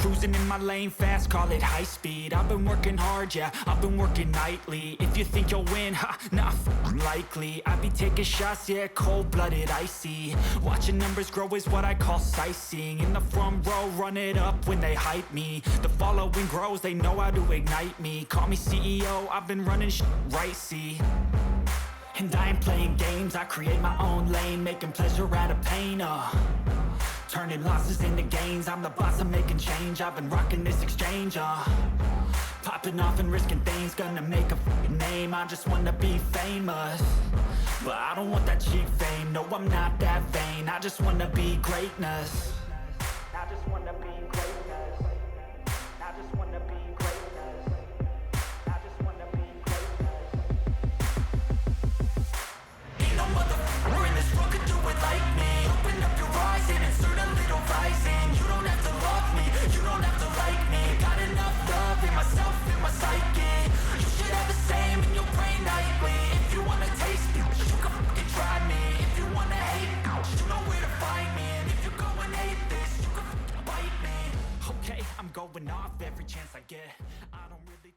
Cruising in my lane fast, call it high speed. I've been working hard, yeah, I've been working nightly. If you think you'll win, ha, not likely. I be taking shots, yeah, cold-blooded, icy. Watching numbers grow is what I call sightseeing. In the front row, run it up when they hype me. The following grows, they know how to ignite me. Call me CEO, I've been running right, see. And I ain't playing games, I create my own lane, making pleasure out of pain, turning losses into gains. I'm the boss, I'm making change. I've been rocking this exchange, popping off and risking things. Gonna make a name, I just wanna be famous. But I don't want that cheap fame, no, I'm not that vain. I just wanna be greatness. I just wanna be greatness. I just wanna be greatness. I just wanna be greatness. Ain't no motherfucker in this world could do it like me. Open up your eyes and insert a little rising. You don't have to love me, you don't have to like me. Got enough love in myself, in my psyche. You should have the same in your brain nightly. If you wanna taste me, you can fucking try me. If you wanna hate me, you know where to find me. And if you go and hate this, you can fucking bite me. Okay, I'm going off every chance I get. I don't really